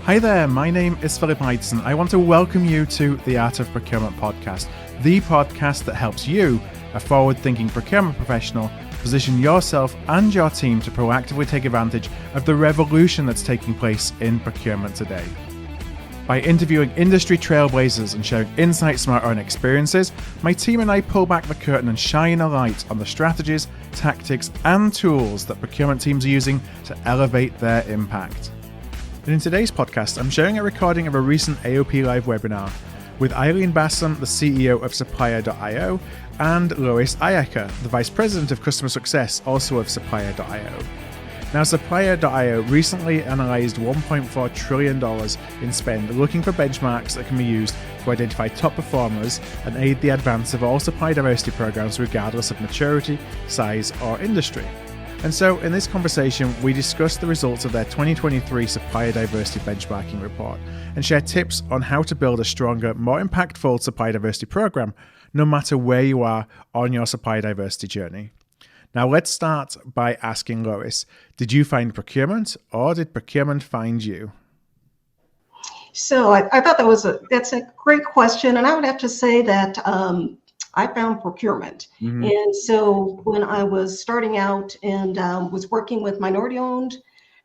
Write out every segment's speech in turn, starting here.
Hi there, my name is Philip Ideson. I want to welcome you to the Art of Procurement podcast, the podcast that helps you, a forward-thinking procurement professional, position yourself and your team to proactively take advantage of the revolution that's taking place in procurement today. By interviewing industry trailblazers and sharing insights from our own experiences, my team and I pull back the curtain and shine a light on the strategies, tactics, and tools that procurement teams are using to elevate their impact. And in today's podcast, I'm sharing a recording of a recent AOP Live webinar with Aylin Basom, the CEO of Supplier.io, and Lois Eichacker, the Vice President of Customer Success, also of Supplier.io. Now, Supplier.io recently analyzed $1.4 trillion in spend, looking for benchmarks that can be used to identify top performers and aid the advance of all supply diversity programs regardless of maturity, size, or industry. And so in this conversation, we discuss the results of their 2023 Supplier Diversity Benchmarking Report and share tips on how to build a stronger, more impactful supply diversity program, no matter where you are on your supply diversity journey. Now let's start by asking Lois, did you find procurement or did procurement find you? So I thought that's a great question. And I would have to say that I found procurement. Mm-hmm. And so when I was starting out and was working with minority-owned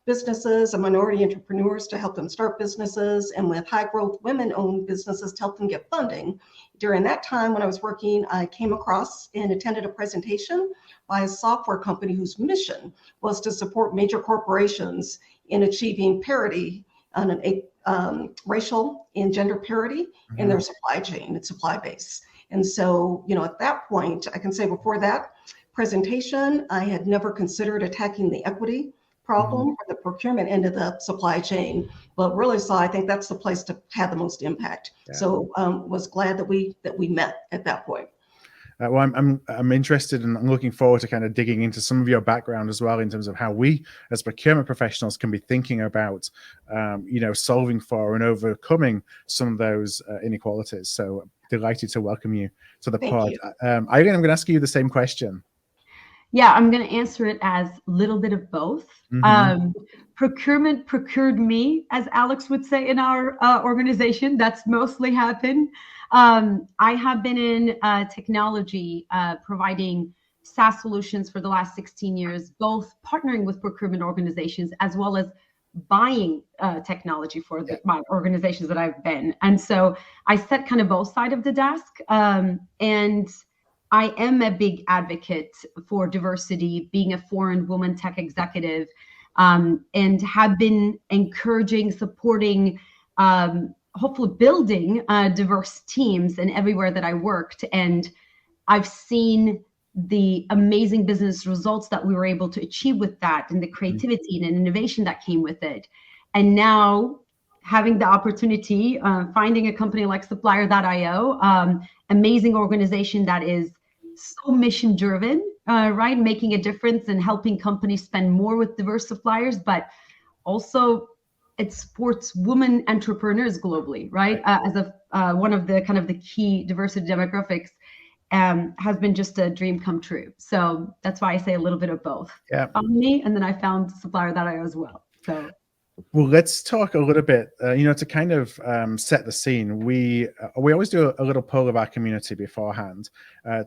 businesses and minority entrepreneurs to help them start businesses, and with high-growth women-owned businesses to help them get funding, during that time when I was working, I came across and attended a presentation by a software company whose mission was to support major corporations in achieving parity on an racial and gender parity in their supply chain and supply base. And so, at that point, I can say before that presentation, I had never considered attacking the equity problem or the procurement end of the supply chain, but really saw, I think that's the place to have the most impact. Yeah. So was glad that we met at that point. Well, I'm interested and I'm looking forward to kind of digging into some of your background as well in terms of how we as procurement professionals can be thinking about, solving for and overcoming some of those inequalities. So delighted to welcome you to the pod. Aylin, I'm going to ask you the same question. Yeah, I'm going to answer it as a little bit of both. Mm-hmm. Procurement procured me, as Alex would say in our organization. That's mostly happened. I have been in technology, providing SaaS solutions for the last 16 years, both partnering with procurement organizations as well as buying technology for my organizations that I've been. And so I set kind of both sides of the desk. And I am a big advocate for diversity, being a foreign woman tech executive, and have been encouraging, supporting, hopefully building diverse teams in everywhere that I worked. And I've seen the amazing business results that we were able to achieve with that, and the creativity and innovation that came with it. And now having the opportunity, finding a company like Supplier.io, amazing organization that is so mission driven, right? Making a difference and helping companies spend more with diverse suppliers, but also it supports women entrepreneurs globally, right? As one of the kind of the key diversity demographics, has been just a dream come true. So that's why I say a little bit of both. Yeah. On me, and then I found Supplier.io as well. So. Well, let's talk a little bit, to kind of set the scene. We always do a little poll of our community beforehand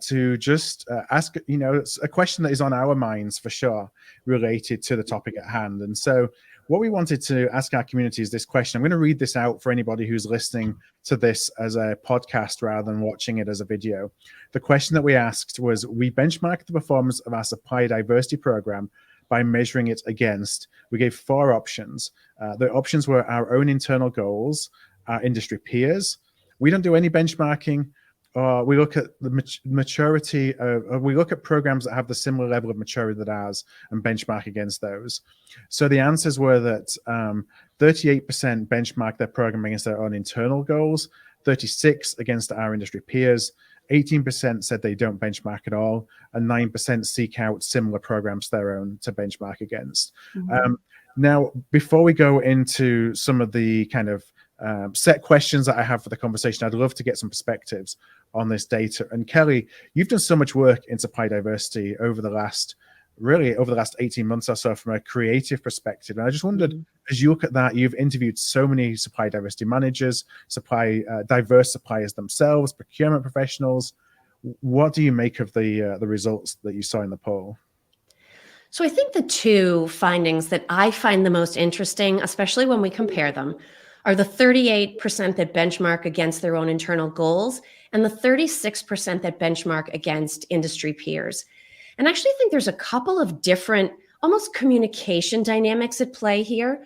to just ask, a question that is on our minds for sure related to the topic at hand. And so what we wanted to ask our community is this question. I'm going to read this out for anybody who's listening to this as a podcast rather than watching it as a video. The question that we asked was, we benchmarked the performance of our supply diversity program by measuring it against. We gave 4 options. The options were our own internal goals, our industry peers. We don't do any benchmarking. We look at the maturity. We look at programs that have the similar level of maturity that ours and benchmark against those. So the answers were that 38% benchmark their program against their own internal goals, 36% against our industry peers, 18% said they don't benchmark at all, and 9% seek out similar programs their own to benchmark against. Mm-hmm. Now, before we go into some of the kind of set questions that I have for the conversation, I'd love to get some perspectives on this data. And Kelly, you've done so much work in supply diversity over the last really over the last 18 months or so from a creative perspective. And I just wondered, as you look at that, you've interviewed so many supply diversity managers, diverse suppliers themselves, procurement professionals. What do you make of the results that you saw in the poll? So I think the two findings that I find the most interesting, especially when we compare them, are the 38% that benchmark against their own internal goals and the 36% that benchmark against industry peers. And I actually think there's a couple of different, almost communication dynamics at play here.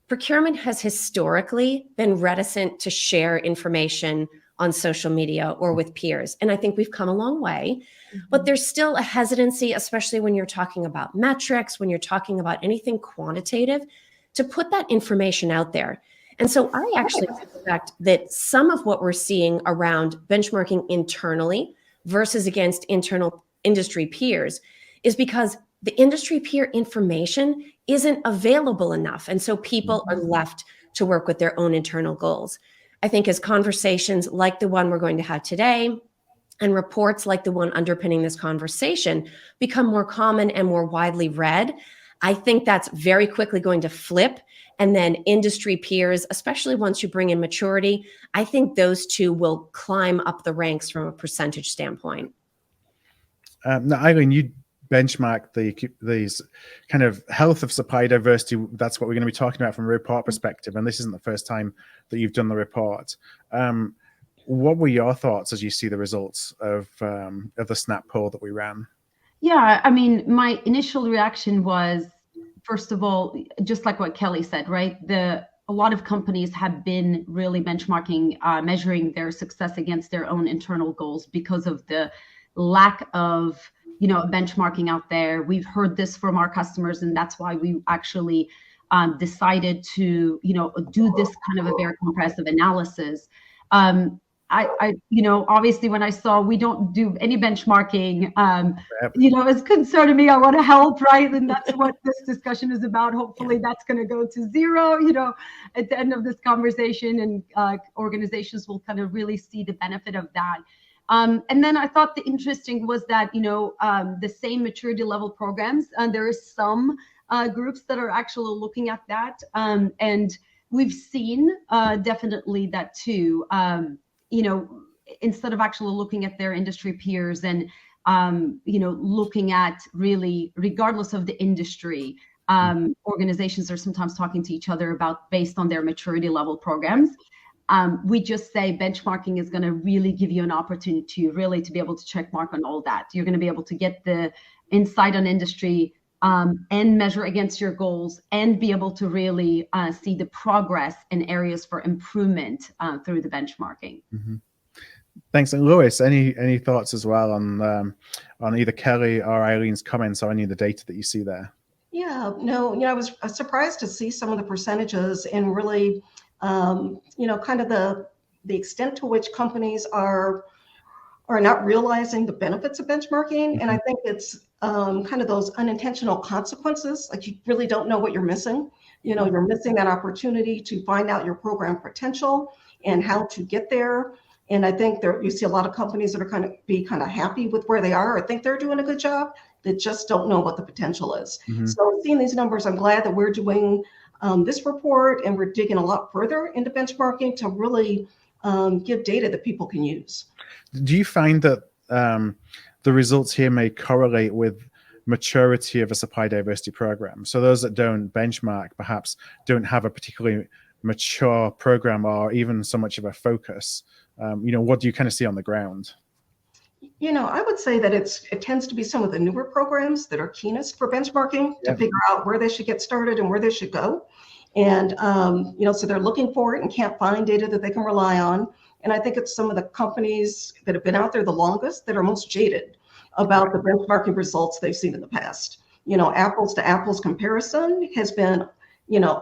Procurement has historically been reticent to share information on social media or with peers. And I think we've come a long way, but there's still a hesitancy, especially when you're talking about metrics, when you're talking about anything quantitative, to put that information out there. And so I actually suspect that some of what we're seeing around benchmarking internally versus against internal industry peers is because the industry peer information isn't available enough. And so people are left to work with their own internal goals. I think as conversations like the one we're going to have today and reports like the one underpinning this conversation become more common and more widely read, I think that's very quickly going to flip. And then industry peers, especially once you bring in maturity, I think those two will climb up the ranks from a percentage standpoint. Now, Aylin, you benchmark these kind of health of supply diversity. That's what we're going to be talking about from a report perspective. And this isn't the first time that you've done the report. What were your thoughts as you see the results of the SNAP poll that we ran? Yeah, I mean, my initial reaction was, first of all, just like what Kelly said, right? A lot of companies have been really benchmarking, measuring their success against their own internal goals because of the lack of, benchmarking out there. We've heard this from our customers, and that's why we actually decided to, do this kind of a very comprehensive analysis. Obviously when I saw we don't do any benchmarking, it's concerning me. I want to help, right? And that's what this discussion is about. Hopefully that's going to go to zero, at the end of this conversation, and organizations will kind of really see the benefit of that. And then I thought the interesting was that, the same maturity level programs, there is some groups that are actually looking at that. And we've seen definitely that too. Instead of actually looking at their industry peers and, looking at really, regardless of the industry, organizations are sometimes talking to each other about based on their maturity level programs. We just say benchmarking is going to really give you an opportunity really to be able to check mark on all that. You're going to be able to get the insight on industry and measure against your goals and be able to really see the progress and areas for improvement through the benchmarking. Mm-hmm. Thanks. And Lois, any thoughts as well on either Kelly or Aylin's comments or any of the data that you see there? Yeah, no, I was surprised to see some of the percentages and really, kind of the extent to which companies are not realizing the benefits of benchmarking. Mm-hmm. And I think it's kind of those unintentional consequences, like you really don't know what you're missing. You're missing that opportunity to find out your program potential and how to get there. And I think you see a lot of companies that are kind of happy with where they are or think they're doing a good job that just don't know what the potential is. Mm-hmm. So seeing these numbers, I'm glad that we're doing this report and we're digging a lot further into benchmarking to really give data that people can use. Do you find that the results here may correlate with maturity of a supply diversity program? So those that don't benchmark perhaps don't have a particularly mature program or even so much of a focus. What do you kind of see on the ground? I would say that it tends to be some of the newer programs that are keenest for benchmarking to figure out where they should get started and where they should go. And, so they're looking for it and can't find data that they can rely on. And I think it's some of the companies that have been out there the longest that are most jaded about the benchmarking results they've seen in the past. Apples to apples comparison has been,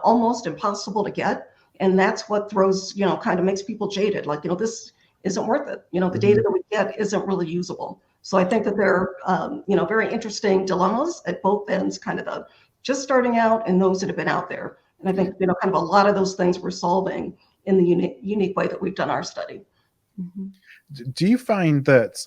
almost impossible to get. And that's what throws, kind of makes people jaded. Like, this isn't worth it. The data that we get isn't really usable. So I think that there are, very interesting dilemmas at both ends, kind of the just starting out and those that have been out there. And I think, kind of a lot of those things we're solving in the unique way that we've done our study. Do you find that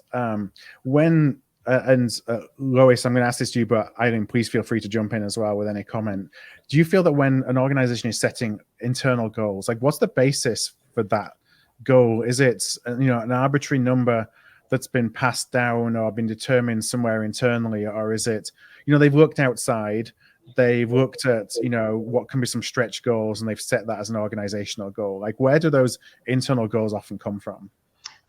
when Lois, I'm going to ask this to you, but Aylin, please feel free to jump in as well with any comment. Do you feel that when an organization is setting internal goals, like what's the basis for that goal? Is it, an arbitrary number that's been passed down or been determined somewhere internally, or is it, they've looked outside, they've looked at, what can be some stretch goals, and they've set that as an organizational goal? Like, where do those internal goals often come from?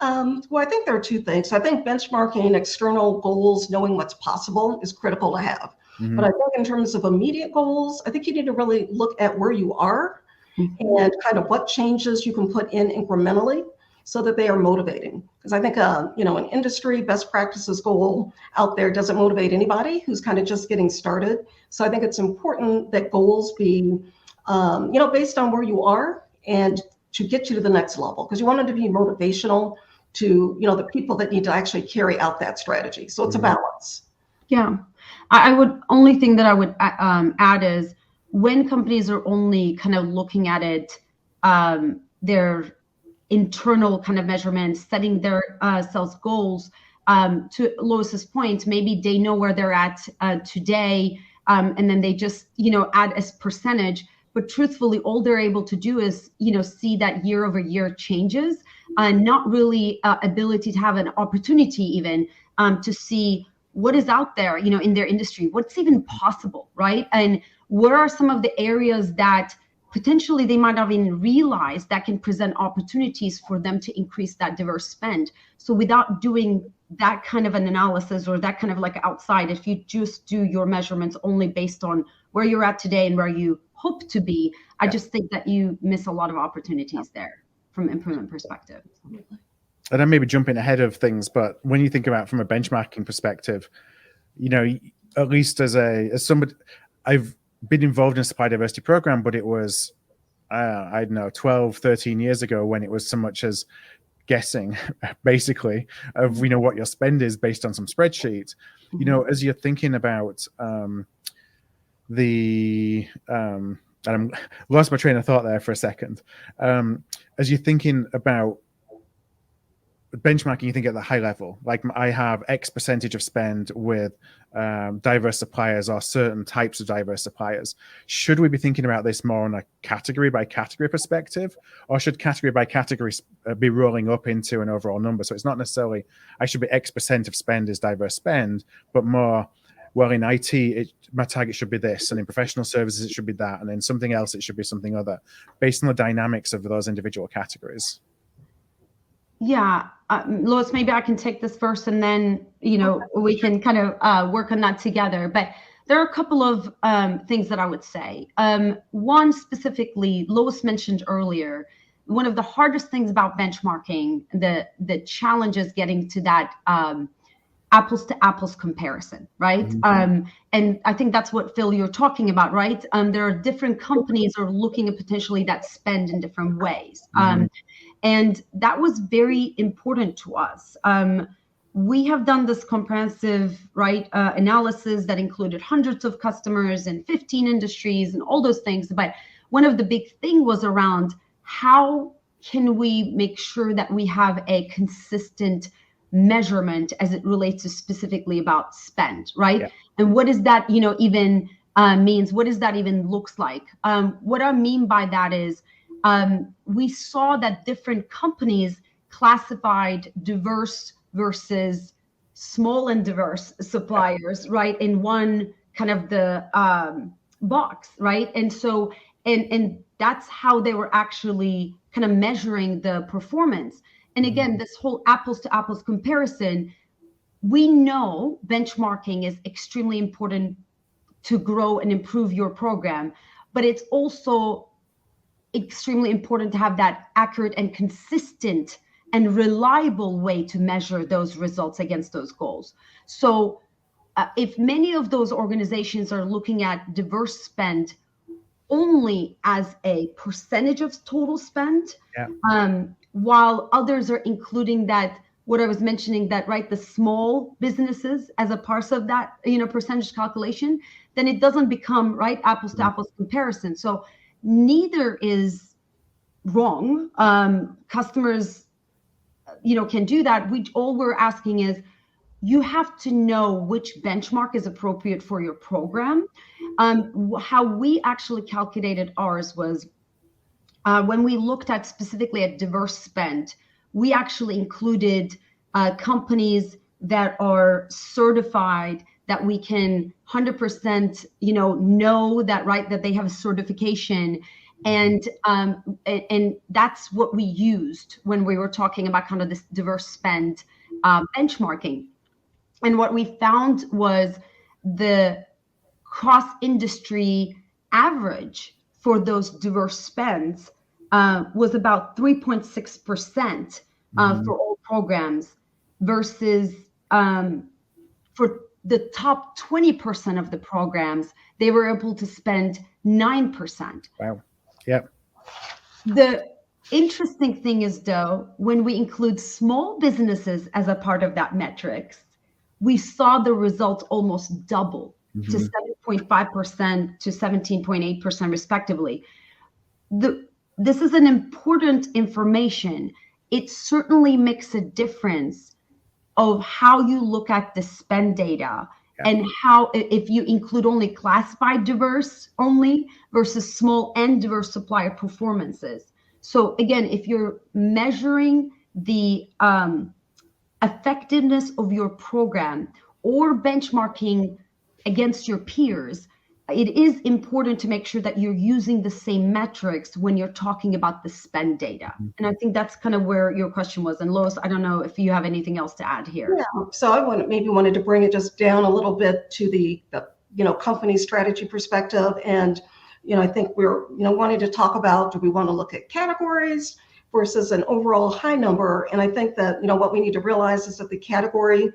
Well, I think there are two things. I think benchmarking external goals, knowing what's possible, is critical to have. Mm-hmm. But I think in terms of immediate goals, I think you need to really look at where you are and kind of what changes you can put in incrementally so that they are motivating. Because I think, an industry best practices goal out there doesn't motivate anybody who's kind of just getting started. So I think it's important that goals be, based on where you are and to get you to the next level, because you want them to be motivational to, the people that need to actually carry out that strategy. So it's a balance. Yeah. Only thing that I would add is when companies are only kind of looking at it, their internal kind of measurements, setting their sales goals, to Lois's point, maybe they know where they're at today, and then they just, add as percentage. But truthfully, all they're able to do is, see that year over year changes, not really ability to have an opportunity even to see what is out there, in their industry, what's even possible, right? And where are some of the areas that potentially they might not even realize that can present opportunities for them to increase that diverse spend. So without doing that kind of an analysis or that kind of like outside, if you just do your measurements only based on where you're at today and where you hope to be, I just think that you miss a lot of opportunities there from improvement perspective. And I'm maybe jumping ahead of things, but when you think about from a benchmarking perspective, at least as somebody, I've been involved in a supply diversity program, but it was, I don't know, 12, 13 years ago when it was so much as guessing basically of, what your spend is based on some spreadsheet. As you're thinking about and I'm lost my train of thought there for a second. As you're thinking about benchmarking, you think at the high level, like I have X percentage of spend with diverse suppliers or certain types of diverse suppliers. Should we be thinking about this more on a category by category perspective, or should category by category be rolling up into an overall number? So it's not necessarily I should be X percent of spend is diverse spend, but more, well, in IT, my target should be this, and in professional services, it should be that, and in something else, it should be something other, based on the dynamics of those individual categories. Yeah, Lois, maybe I can take this first, and then, we can kind of work on that together. But there are a couple of things that I would say. One specifically, Lois mentioned earlier, one of the hardest things about benchmarking, the challenge is getting to that apples to apples comparison, right? Mm-hmm. And I think that's what, Phil, you're talking about, right? There are different companies are looking at potentially that spend in different ways. Mm-hmm. And that was very important to us. We have done this comprehensive, analysis that included hundreds of customers and 15 industries and all those things. But one of the big thing was around how can we make sure that we have a consistent measurement as it relates to specifically about spend, right? Yeah. And what does that, even means? What does that even looks like? What I mean by that is we saw that different companies classified diverse versus small and diverse suppliers, right, in one kind of the box, right? And so, and that's how they were actually kind of measuring the performance. And again, this whole apples to apples comparison, we know benchmarking is extremely important to grow and improve your program, but it's also extremely important to have that accurate and consistent and reliable way to measure those results against those goals. So if many of those organizations are looking at diverse spend only as a percentage of total spend, while others are including that, what I was mentioning, that, right, the small businesses as a part of that, percentage calculation, then it doesn't become, right, apples to apples comparison. So neither is wrong. Customers, can do that. All we're asking is, you have to know which benchmark is appropriate for your program. How we actually calculated ours was when we looked at specifically at diverse spend, we actually included companies that are certified, that we can 100% know that, right, that they have a certification. And that's what we used when we were talking about kind of this diverse spend benchmarking. And what we found was the cross-industry average for those diverse spends was about 3.6% for all programs, versus for the top 20% of the programs, they were able to spend 9%. Wow. Yep. The interesting thing is, though, when we include small businesses as a part of that metrics, we saw the results almost double to 7.5% to 17.8% respectively. This is an important information. It certainly makes a difference of how you look at the spend data, and how, if you include only classified diverse only versus small and diverse supplier performances. So again, if you're measuring the effectiveness of your program or benchmarking against your peers, it is important to make sure that you're using the same metrics when you're talking about the spend data. And I think that's kind of where your question was. And Lois, I don't know if you have anything else to add here. Yeah. So I wanted to bring it just down a little bit to the company strategy perspective. And, I think we're, wanting to talk about, do we want to look at categories versus an overall high number? And I think that, what we need to realize is that the category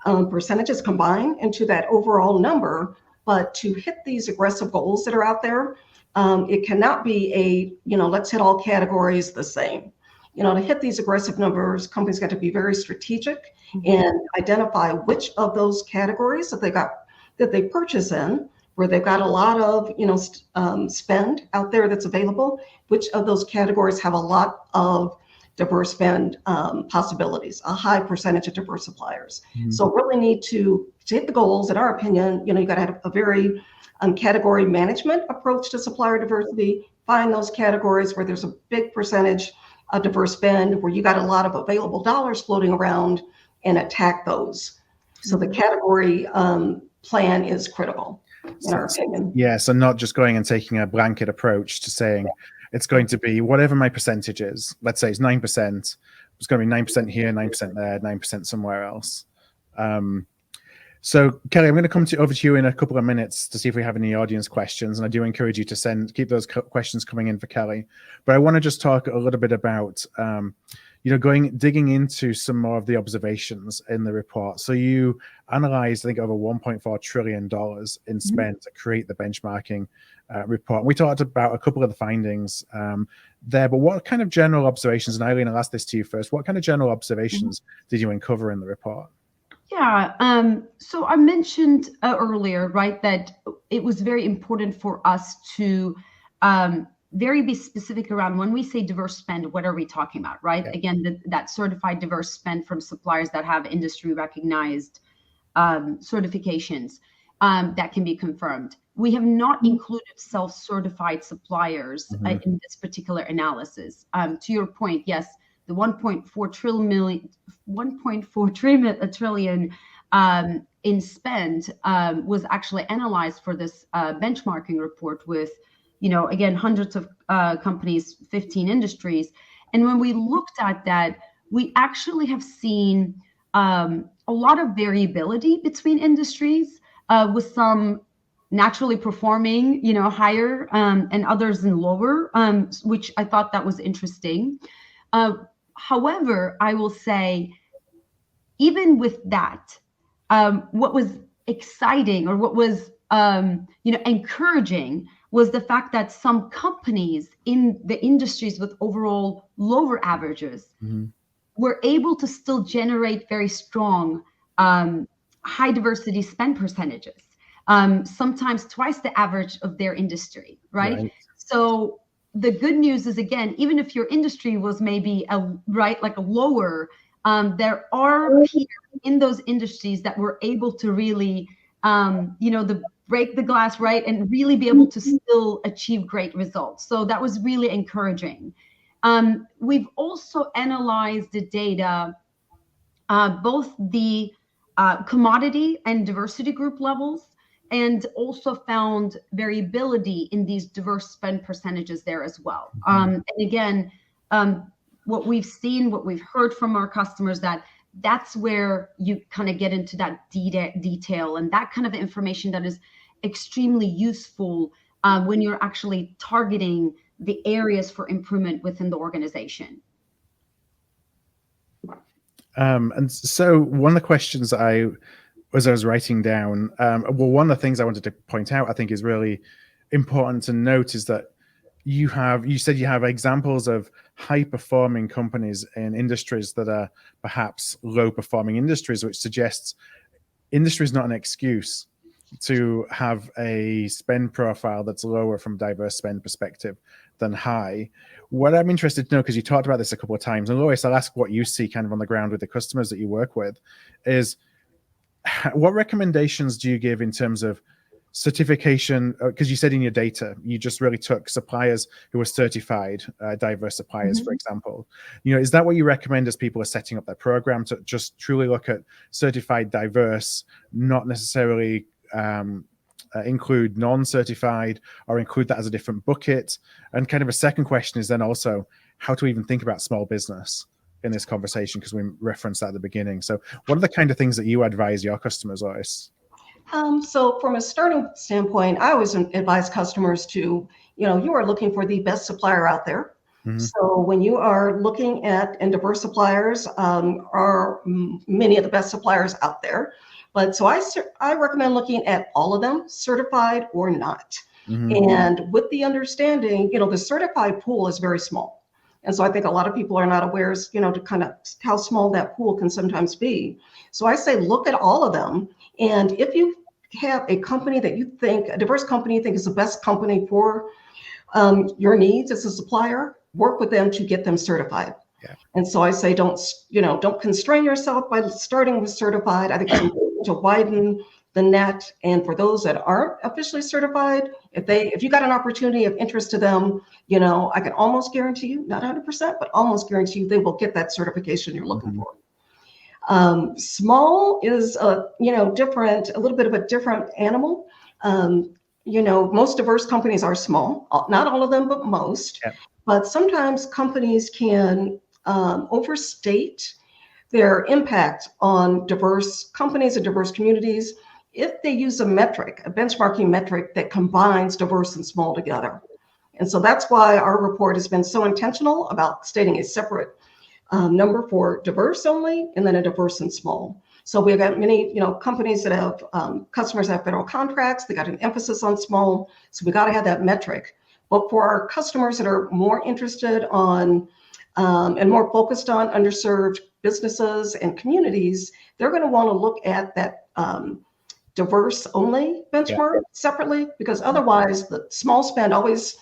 percentages combine into that overall number. But to hit these aggressive goals that are out there, it cannot be let's hit all categories the same. To hit these aggressive numbers, companies got to be very strategic and identify which of those categories that they purchase in, where they've got a lot of spend out there that's available, which of those categories have a lot of diverse spend possibilities, a high percentage of diverse suppliers. So really need to hit the goals, in our opinion, you got to have a very category management approach to supplier diversity, find those categories where there's a big percentage of diverse spend, where you got a lot of available dollars floating around, and attack those. So the category plan is critical, in our opinion. Yeah, so not just going and taking a blanket approach to saying, it's going to be whatever my percentage is. Let's say it's 9%. It's going to be 9% here, 9% there, 9% somewhere else. So Kelly, I'm going to come over to you in a couple of minutes to see if we have any audience questions. And I do encourage you to keep those questions coming in for Kelly. But I want to just talk a little bit about, digging into some more of the observations in the report. So you analyzed, I think, over $1.4 trillion in spend to create the benchmarking report. We talked about a couple of the findings there, but what kind of general observations, and Aylin, I'll ask this to you first, what kind of general observations did you uncover in the report? Yeah, so I mentioned earlier, right, that it was very important for us to be specific around when we say diverse spend, what are we talking about, right? Yeah. Again, that certified diverse spend from suppliers that have industry recognized certifications that can be confirmed. We have not included self-certified suppliers in this particular analysis. To your point, yes, the 1.4 trillion in spend was actually analyzed for this benchmarking report with, again, hundreds of companies, 15 industries. And when we looked at that, we actually have seen a lot of variability between industries, with some naturally performing, higher and others in lower, which I thought that was interesting. However, I will say, even with that, what was exciting, or what was encouraging, was the fact that some companies in the industries with overall lower averages were able to still generate very strong high diversity spend percentages, sometimes twice the average of their industry, right? So the good news is, again, even if your industry was maybe like a lower, there are peers in those industries that were able to really, break the glass, right, and really be able to still achieve great results. So that was really encouraging. We've also analyzed the data, both the commodity and diversity group levels, and also found variability in these diverse spend percentages there as well. And again, what we've seen, what we've heard from our customers, that's where you kind of get into that detail and that kind of information that is extremely useful when you're actually targeting the areas for improvement within the organization. And so one of the questions as I was writing down, one of the things I wanted to point out, I think is really important to note, is that you said you have examples of high performing companies in industries that are perhaps low performing industries, which suggests industry is not an excuse to have a spend profile that's lower from a diverse spend perspective than high. What I'm interested to know, because you talked about this a couple of times, and Lois, I'll ask what you see kind of on the ground with the customers that you work with, is what recommendations do you give in terms of certification? Because you said in your data, you just really took suppliers who were certified diverse suppliers, for example. Is that what you recommend as people are setting up their program, to just truly look at certified diverse, not necessarily include non-certified, or include that as a different bucket? And kind of a second question is then also how to even think about small business in this conversation, because we referenced that at the beginning. So what are the kind of things that you advise your customers, Lois? So from a starting standpoint, I always advise customers to, you are looking for the best supplier out there. So when you are looking at, and diverse suppliers are many of the best suppliers out there. But so I recommend looking at all of them, certified or not. And with the understanding, the certified pool is very small. And so I think a lot of people are not aware, to kind of how small that pool can sometimes be. So I say, look at all of them. And if you have a company that you think, a diverse company you think is the best company for your needs as a supplier, work with them to get them certified. And so I say, don't constrain yourself by starting with certified. I think it's important to widen the net. And for those that aren't officially certified, if you got an opportunity of interest to them, I can almost guarantee you, not 100%, but almost guarantee you they will get that certification you're looking for. Small is a little bit of a different animal. Most diverse companies are small, not all of them, but most. But sometimes companies can overstate their impact on diverse companies and diverse communities if they use a benchmarking metric that combines diverse and small together. And so that's why our report has been so intentional about stating a separate number for diverse only, and then a diverse and small. So we've got many, companies that have customers that have federal contracts. They got an emphasis on small, so we got to have that metric. But for our customers that are more interested on and more focused on underserved businesses and communities, they're going to want to look at that diverse only benchmark separately, because otherwise the small spend always,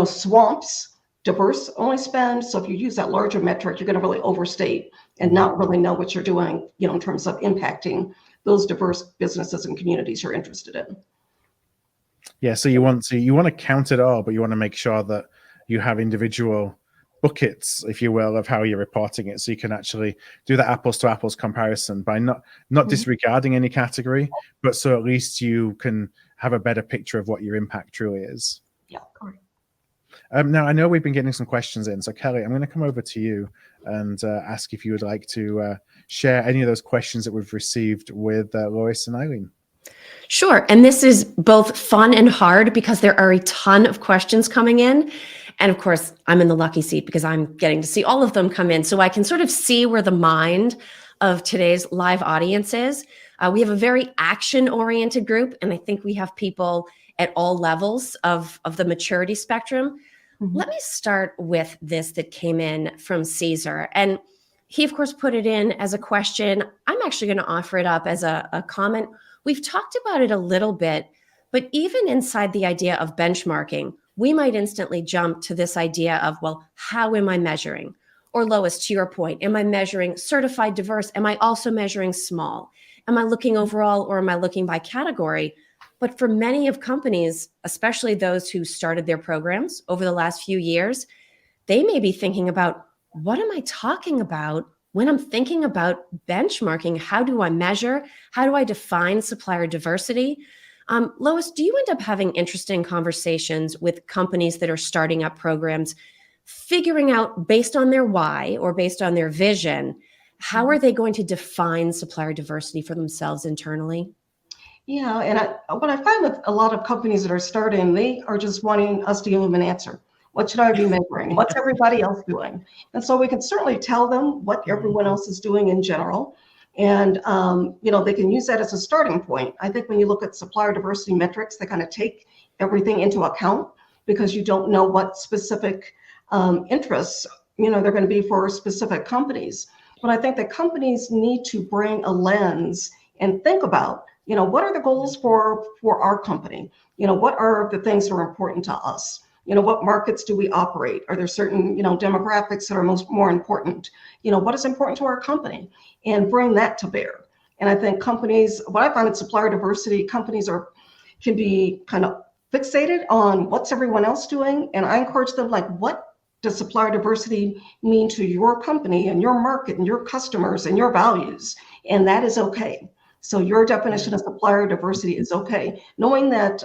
swamps diverse only spend. So if you use that larger metric, you're going to really overstate and not really know what you're doing, in terms of impacting those diverse businesses and communities you're interested in. Yeah, so you want to count it all, but you want to make sure that you have individual buckets, if you will, of how you're reporting it, so you can actually do that apples to apples comparison by not disregarding any category, but so at least you can have a better picture of what your impact truly is. Yeah, correct. Now, I know we've been getting some questions in, so Kelly, I'm going to come over to you and ask if you would like to share any of those questions that we've received with Lois and Aylin. Sure. And this is both fun and hard because there are a ton of questions coming in. And of course, I'm in the lucky seat because I'm getting to see all of them come in. So I can sort of see where the mind of today's live audience is. We have a very action-oriented group, and I think we have people at all levels of the maturity spectrum. Let me start with this that came in from Caesar. And he, of course, put it in as a question. I'm actually going to offer it up as a comment. We've talked about it a little bit, but even inside the idea of benchmarking, we might instantly jump to this idea of, well, how am I measuring? Or Lois, to your point, am I measuring certified diverse? Am I also measuring small? Am I looking overall or am I looking by category? But for many of companies, especially those who started their programs over the last few years, they may be thinking about, what am I talking about when I'm thinking about benchmarking? How do I measure? How do I define supplier diversity? Lois, do you end up having interesting conversations with companies that are starting up programs, figuring out based on their why or based on their vision, how are they going to define supplier diversity for themselves internally? Yeah, and what I find with a lot of companies that are starting, they are just wanting us to give them an answer. What should I be measuring? What's everybody else doing? And so we can certainly tell them what everyone else is doing in general. And, they can use that as a starting point. I think when you look at supplier diversity metrics, they kind of take everything into account because you don't know what specific interests, they're going to be for specific companies. But I think that companies need to bring a lens and think about, what are the goals for our company? What are the things that are important to us? What markets do we operate? Are there certain, demographics that are more important? What is important to our company? And bring that to bear. And I think companies, what I find in supplier diversity, companies can be kind of fixated on what's everyone else doing. And I encourage them, like, what does supplier diversity mean to your company and your market and your customers and your values? And that is okay. So your definition of supplier diversity is okay, knowing that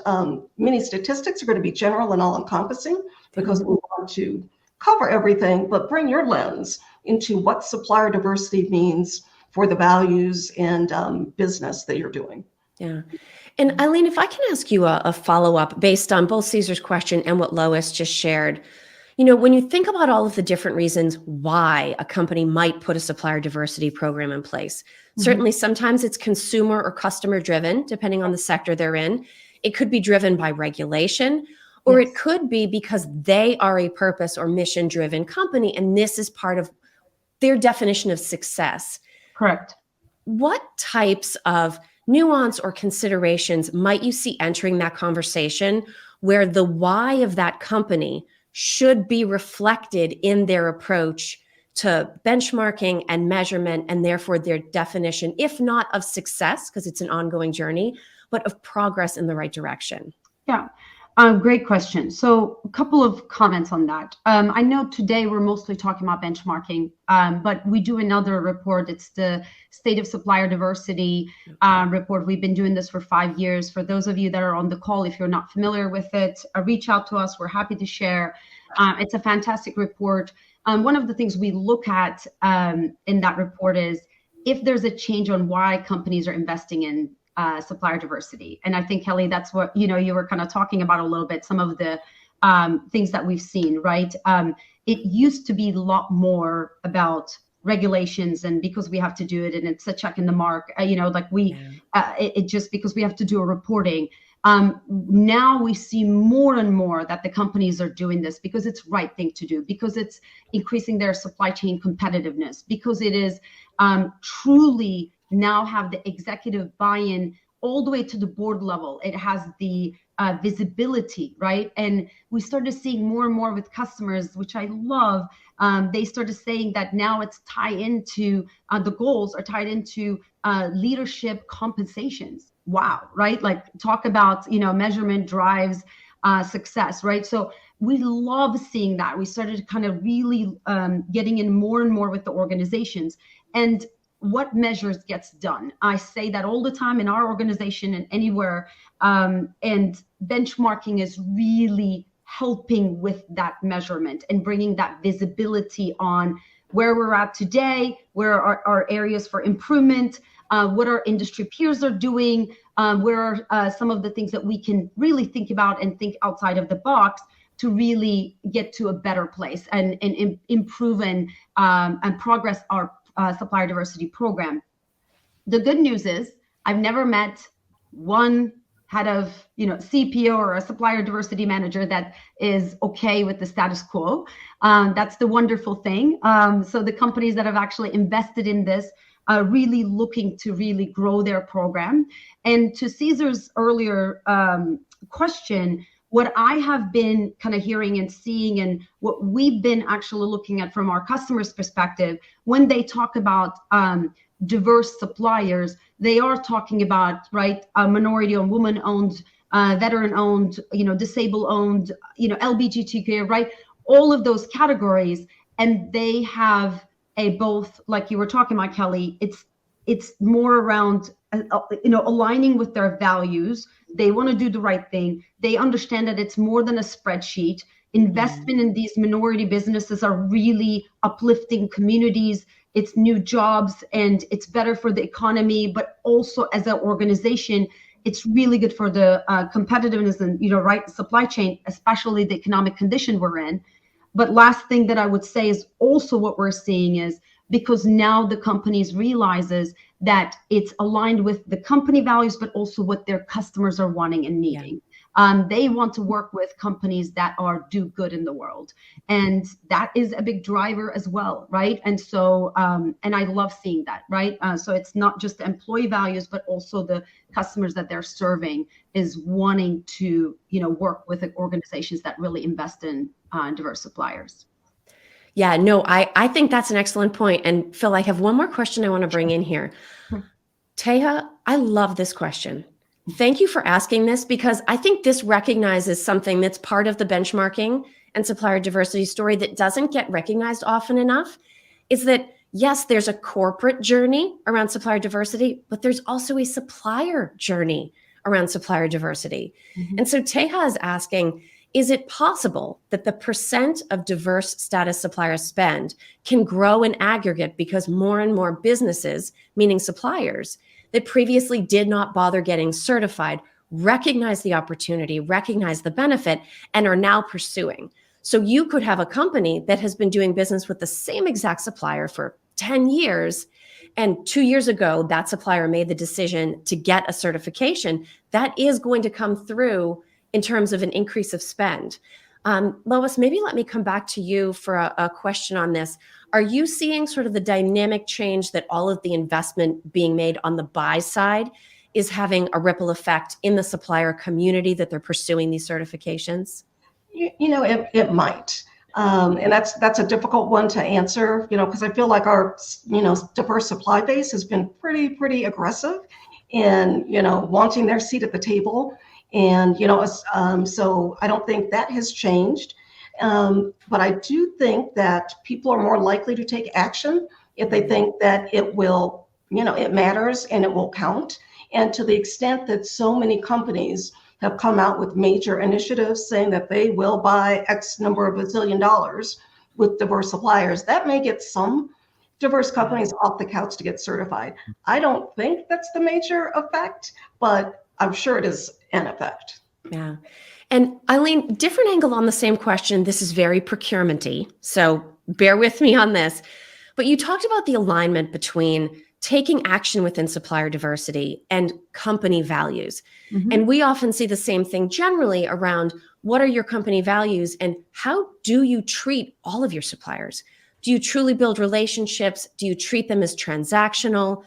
many statistics are going to be general and all-encompassing because we want to cover everything, but bring your lens into what supplier diversity means for the values and business that you're doing. Yeah. And Aylin, if I can ask you a follow-up based on both Caesar's question and what Lois just shared. When you think about all of the different reasons why a company might put a supplier diversity program in place, certainly sometimes it's consumer or customer driven, depending on the sector they're in. It could be driven by regulation, or it could be because they are a purpose or mission driven company, and this is part of their definition of success. Correct. What types of nuance or considerations might you see entering that conversation where the why of that company should be reflected in their approach to benchmarking and measurement, and therefore their definition, if not of success, because it's an ongoing journey, but of progress in the right direction? Yeah, great question. So a couple of comments on that. I know today we're mostly talking about benchmarking, but we do another report. It's the State of Supplier Diversity report. We've been doing this for 5 years. For those of you that are on the call, if you're not familiar with it, reach out to us. We're happy to share. It's a fantastic report. One of the things we look at in that report is if there's a change on why companies are investing in supplier diversity. And I think, Kelly, that's what, you were kind of talking about a little bit, some of the things that we've seen, right? It used to be a lot more about regulations and because we have to do it and it's a check in the mark, it just because we have to do a reporting. Now we see more and more that the companies are doing this because it's the right thing to do, because it's increasing their supply chain competitiveness, because it is truly now have the executive buy-in all the way to the board level. It has the visibility, right? And we started seeing more and more with customers, which I love. They started saying that now it's tied into the goals are tied into leadership compensations. Wow, right? Like talk about, measurement drives success, right? So we love seeing that. We started kind of really getting in more and more with the organizations. And what measures gets done? I say that all the time in our organization and anywhere. And benchmarking is really helping with that measurement and bringing that visibility on where we're at today, where are areas for improvement, what our industry peers are doing, where are some of the things that we can really think about and think outside of the box to really get to a better place and improve and progress our supplier diversity program. The good news is I've never met one head of, CPO or a supplier diversity manager that is okay with the status quo. That's the wonderful thing. So the companies that have actually invested in this are really looking to really grow their program. And to Caesar's earlier question, what I have been kind of hearing and seeing, and what we've been actually looking at from our customers' perspective, when they talk about diverse suppliers, they are talking about, right, minority-owned, woman-owned, veteran-owned, disabled-owned, LGBTQ, right, all of those categories, and they have both, like you were talking about, Kelly. It's more around aligning with their values. They want to do the right thing. They understand that it's more than a spreadsheet. Investment in these minority businesses are really uplifting communities. It's new jobs, and it's better for the economy, but also as an organization, it's really good for the competitiveness and, right, supply chain, especially the economic condition we're in. But last thing that I would say is also what we're seeing is, because now the companies realizes that it's aligned with the company values, but also what their customers are wanting and needing. They want to work with companies that do good in the world. And that is a big driver as well, right? And so, and I love seeing that, right? So it's not just the employee values, but also the customers that they're serving is wanting to, work with organizations that really invest in diverse suppliers. Yeah, no, I think that's an excellent point. And Phil, I have one more question I want to bring in here. Teja, I love this question. Thank you for asking this, because I think this recognizes something that's part of the benchmarking and supplier diversity story that doesn't get recognized often enough, is that, yes, there's a corporate journey around supplier diversity, but there's also a supplier journey around supplier diversity. And so Teja is asking, is it possible that the percent of diverse status supplier spend can grow in aggregate because more and more businesses, meaning suppliers, that previously did not bother getting certified, recognize the opportunity, recognize the benefit, and are now pursuing? So you could have a company that has been doing business with the same exact supplier for 10 years, and 2 years ago, that supplier made the decision to get a certification. That is going to come through in terms of an increase of spend. Lois, maybe let me come back to you for a question on this. Are you seeing sort of the dynamic change that all of the investment being made on the buy side is having a ripple effect in the supplier community that they're pursuing these certifications? It might. And that's a difficult one to answer, because I feel like our, diverse supply base has been pretty aggressive in, wanting their seat at the table. And, so I don't think that has changed. But I do think that people are more likely to take action if they think that it will, it matters and it will count. And to the extent that so many companies have come out with major initiatives saying that they will buy X number of $bazillion with diverse suppliers, that may get some diverse companies off the couch to get certified. I don't think that's the major effect, but I'm sure it is an effect. Yeah. And Aylin, different angle on the same question. This is very procurement-y, so bear with me on this. But you talked about the alignment between taking action within supplier diversity and company values. And we often see the same thing generally around what are your company values and how do you treat all of your suppliers? Do you truly build relationships? Do you treat them as transactional?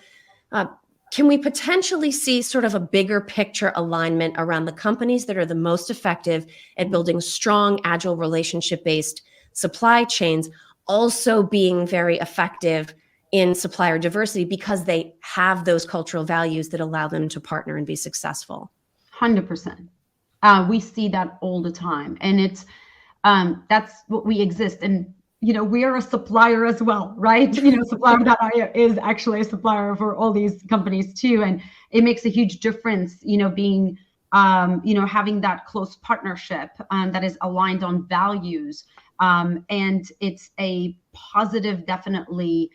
Can we potentially see sort of a bigger picture alignment around the companies that are the most effective at building strong, agile, relationship-based supply chains, also being very effective in supplier diversity because they have those cultural values that allow them to partner and be successful? 100%. We see that all the time. And it's that's what we exist. And we are a supplier as well, right? Supplier.io is actually a supplier for all these companies too. And it makes a huge difference, being, having that close partnership that is aligned on values. And it's a positive, definitely,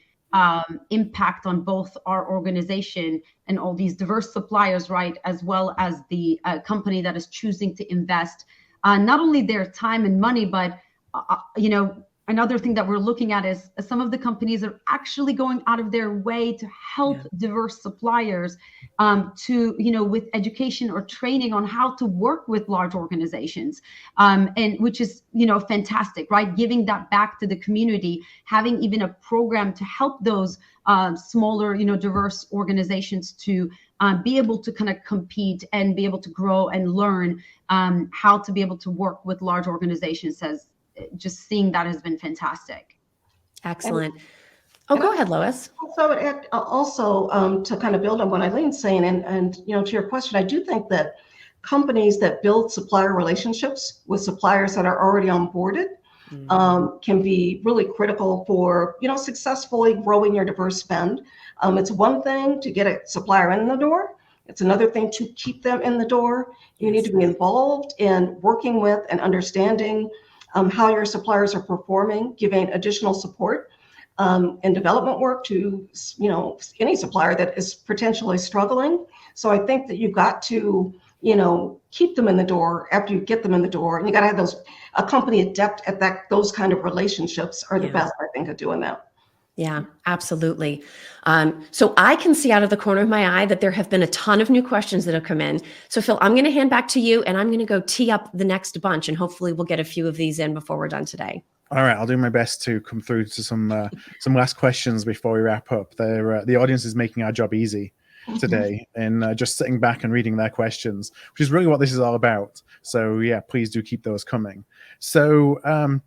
impact on both our organization and all these diverse suppliers, right? As well as the company that is choosing to invest not only their time and money, but, another thing that we're looking at is some of the companies are actually going out of their way to help diverse suppliers to, with education or training on how to work with large organizations, and which is, fantastic, right? Giving that back to the community, having even a program to help those smaller, diverse organizations to be able to kind of compete and be able to grow and learn how to be able to work with large organizations. Just seeing that has been fantastic. Excellent. Go ahead, Lois. Also, to kind of build on what Eileen's saying, and to your question, I do think that companies that build supplier relationships with suppliers that are already onboarded can be really critical for successfully growing your diverse spend. It's one thing to get a supplier in the door. It's another thing to keep them in the door. You need to be involved in working with and understanding how your suppliers are performing, giving additional support and development work to any supplier that is potentially struggling. So I think that you've got to keep them in the door after you get them in the door, and you got to have a company adept at that. Those kind of relationships are the best, I think, at doing that. Yeah, absolutely. So I can see out of the corner of my eye that there have been a ton of new questions that have come in. So Phil, I'm going to hand back to you, and I'm going to go tee up the next bunch, and hopefully we'll get a few of these in before we're done today. All right, I'll do my best to come through to some last questions before we wrap up. The audience is making our job easy today and just sitting back and reading their questions, which is really what this is all about. So yeah, please do keep those coming. So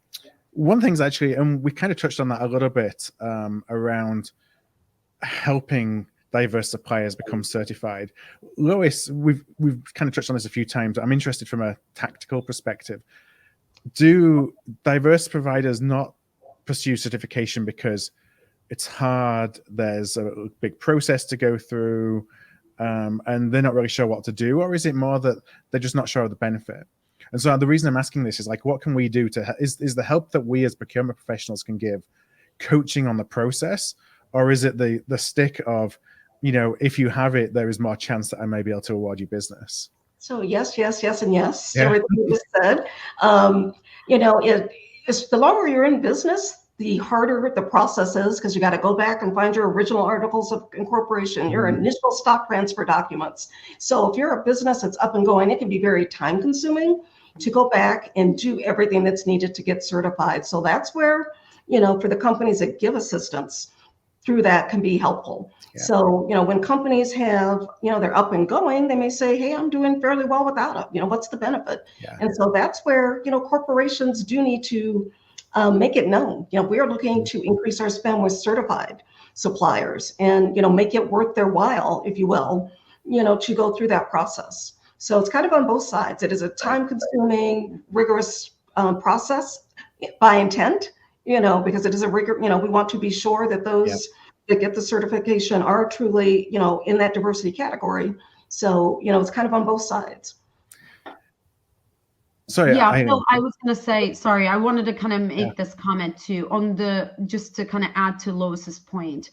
one thing's actually, and we kind of touched on that a little bit around helping diverse suppliers become certified. Lois, we've kind of touched on this a few times. I'm interested from a tactical perspective. Do diverse providers not pursue certification because it's hard, there's a big process to go through, and they're not really sure what to do? Or is it more that they're just not sure of the benefit? And so the reason I'm asking this is what can we do is the help that we as procurement professionals can give coaching on the process? Or is it the stick of, if you have it, there is more chance that I may be able to award you business? So yes, and yes. Yeah. Everything you just said. It's the longer you're in business, the harder the process is, because you got to go back and find your original articles of incorporation, your initial stock transfer documents. So if you're a business that's up and going, it can be very time consuming to go back and do everything that's needed to get certified. So that's where, for the companies that give assistance through that can be helpful. Yeah. So, when companies have, they're up and going, they may say, hey, I'm doing fairly well without it. What's the benefit? Yeah. And so that's where, corporations do need to make it known. We are looking to increase our spend with certified suppliers and, make it worth their while, if you will, to go through that process. So it's kind of on both sides. It is a time-consuming, rigorous process by intent, because it is a rigor. We want to be sure that those that get the certification are truly, in that diversity category. So, it's kind of on both sides. Sorry, yeah, Phil, I was going to say, sorry, I wanted to kind of make this comment too just to kind of add to Lois's point.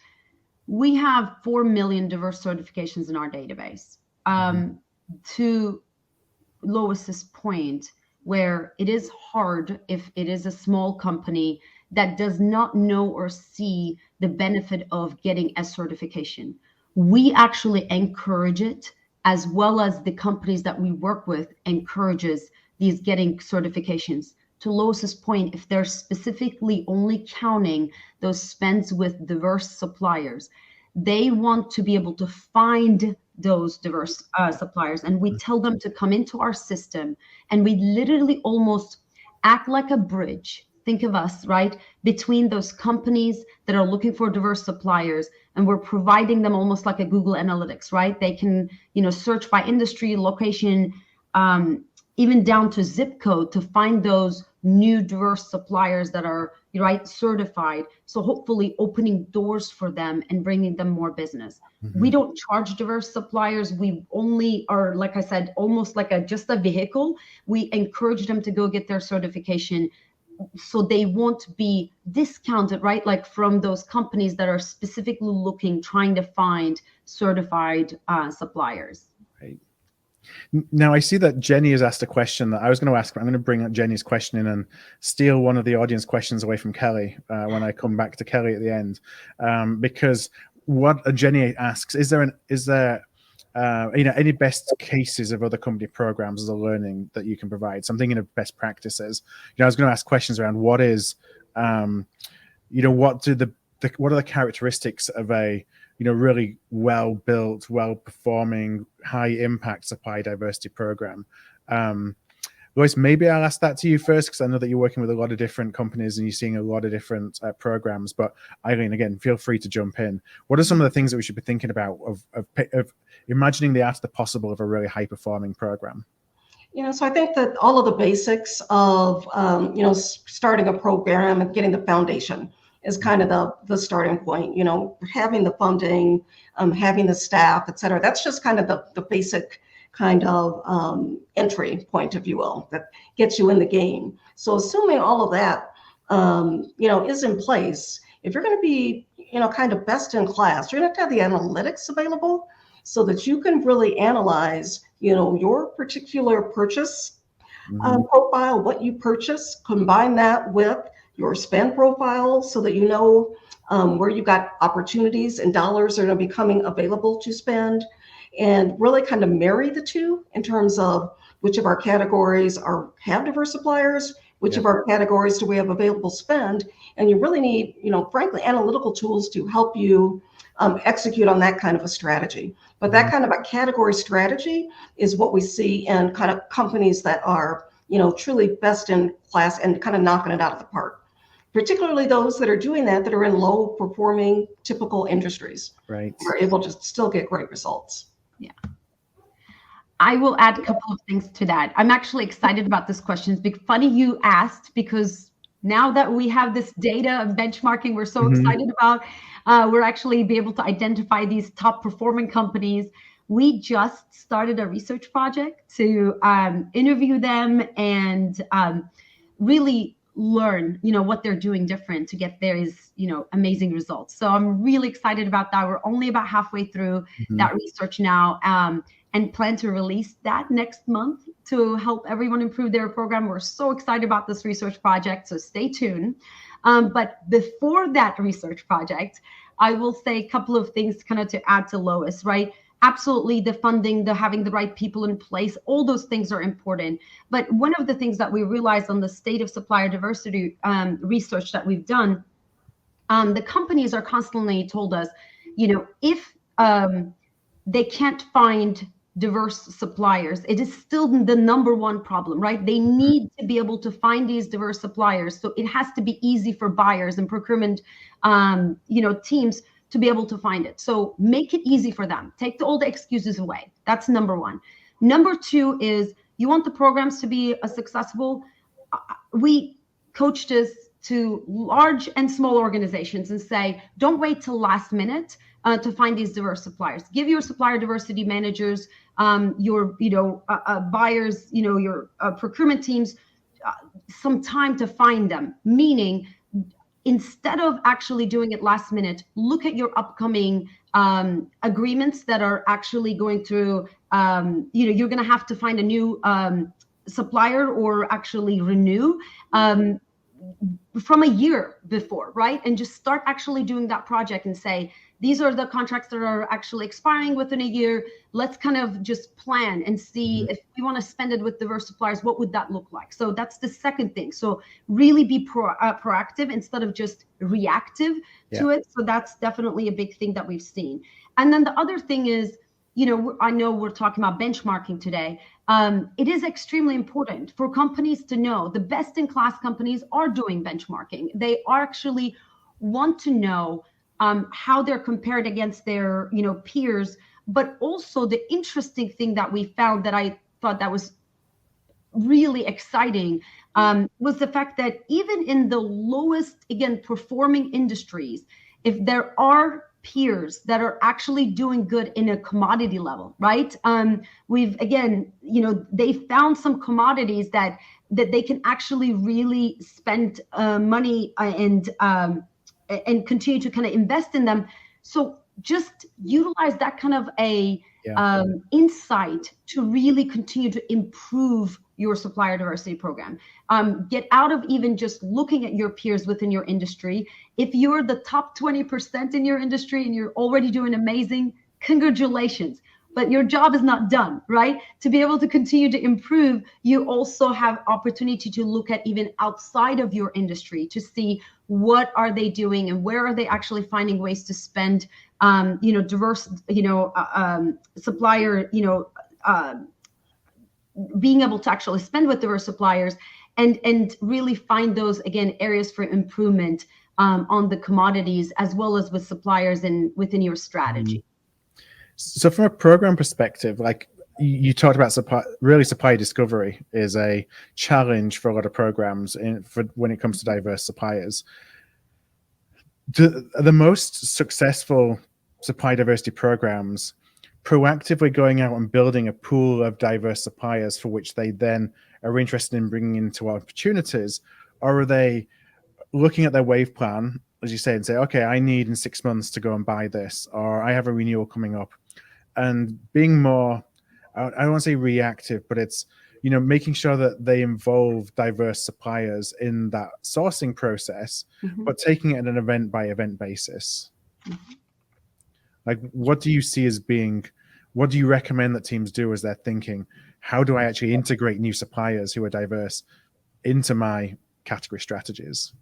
We have 4 million diverse certifications in our database. To Lois's point, where it is hard if it is a small company that does not know or see the benefit of getting a certification. We actually encourage it, as well as the companies that we work with encourages these getting certifications. To Lois's point, if they're specifically only counting those spends with diverse suppliers, they want to be able to find those diverse suppliers, and we tell them to come into our system, and we literally almost act like a bridge. Think of us, right, between those companies that are looking for diverse suppliers, and we're providing them almost like a Google Analytics, right? They can, search by industry, location, even down to zip code to find those new diverse suppliers that are certified. So hopefully opening doors for them and bringing them more business. We don't charge diverse suppliers. We only are, like I said, almost like just a vehicle. We encourage them to go get their certification so they won't be discounted, right? Like from those companies that are specifically trying to find certified suppliers. Right. Now I see that Jenny has asked a question that I was going to ask, but I'm going to bring up Jenny's question in and steal one of the audience questions away from Kelly when I come back to Kelly at the end, because what Jenny asks, is there any best cases of other company programs as a learning that you can provide? So I'm thinking of best practices. I was going to ask questions around what are the characteristics of a really well-built, well-performing, high-impact supply diversity program. Lois, maybe I'll ask that to you first, because I know that you're working with a lot of different companies and you're seeing a lot of different programs. But Aylin, again, feel free to jump in. What are some of the things that we should be thinking about of imagining the art of the possible of a really high-performing program? So I think that all of the basics of, starting a program and getting the foundation is kind of the starting point. Having the funding, having the staff, et cetera. That's just kind of the basic kind of entry point, if you will, that gets you in the game. So assuming all of that, is in place, if you're going to be, kind of best in class, you're going to have the analytics available so that you can really analyze, your particular purchase profile, what you purchase, combine that with your spend profile so that you know where you got opportunities and dollars that are becoming available to spend, and really kind of marry the two in terms of which of our categories have diverse suppliers, which of our categories do we have available spend, and you really need, frankly, analytical tools to help you execute on that kind of a strategy. But that kind of a category strategy is what we see in kind of companies that are, truly best in class and kind of knocking it out of the park. Particularly those that are doing that are in low performing typical industries. Right. Are able to still get great results. Yeah. I will add a couple of things to that. I'm actually excited about this question. It's funny you asked, because now that we have this data of benchmarking, we're so excited about, we're actually be able to identify these top performing companies. We just started a research project to interview them and really learn, what they're doing different to get these, amazing results. So I'm really excited about that. We're only about halfway through that research now, and plan to release that next month to help everyone improve their program. We're so excited about this research project, so stay tuned. But before that research project, I will say a couple of things kind of to add to Lois, right? Absolutely, the funding, the having the right people in place, all those things are important. But one of the things that we realized on the state of supplier diversity research that we've done, the companies are constantly told us, if they can't find diverse suppliers, it is still the number one problem, right? They need to be able to find these diverse suppliers. So it has to be easy for buyers and procurement, teams to be able to find it. So make it easy for them. Take all the excuses away. That's number one. Number two is you want the programs to be successful. We coach this to large and small organizations and say, don't wait till last minute to find these diverse suppliers. Give your supplier diversity managers, your buyers, your procurement teams some time to find them. Meaning, instead of actually doing it last minute, look at your upcoming agreements that are actually going through, you're going to have to find a new supplier or actually renew from a year before, right? And just start actually doing that project and say, these are the contracts that are actually expiring within a year. Let's kind of just plan and see if we want to spend it with diverse suppliers, what would that look like? So that's the second thing. So really be proactive instead of just reactive to it. So that's definitely a big thing that we've seen. And then the other thing is, I know we're talking about benchmarking today. It is extremely important for companies to know the best in class companies are doing benchmarking. They actually want to know how they're compared against their, peers. But also the interesting thing that we found that I thought that was really exciting was the fact that even in the lowest, again, performing industries, if there are peers that are actually doing good in a commodity level, right? We've, again, they found some commodities that they can actually really spend money and continue to kind of invest in them. So just utilize that kind of a insight to really continue to improve your supplier diversity program. Get out of even just looking at your peers within your industry. If you're the top 20% in your industry and you're already doing amazing, congratulations. But your job is not done, right? To be able to continue to improve, you also have opportunity to look at even outside of your industry to see what are they doing and where are they actually finding ways to spend, diverse, supplier, being able to actually spend with diverse suppliers and really find those, again, areas for improvement on the commodities as well as with suppliers and within your strategy. So from a program perspective, like you talked about, supply discovery is a challenge for a lot of programs when it comes to diverse suppliers. The most successful supply diversity programs proactively going out and building a pool of diverse suppliers for which they then are interested in bringing into opportunities, or are they looking at their wave plan, as you say, and say, okay, I need in 6 months to go and buy this, or I have a renewal coming up, and being more, I don't want to say reactive, but it's, making sure that they involve diverse suppliers in that sourcing process, but taking it on an event by event basis. Like, what do you see as being, what do you recommend that teams do as they're thinking, how do I actually integrate new suppliers who are diverse into my category strategies?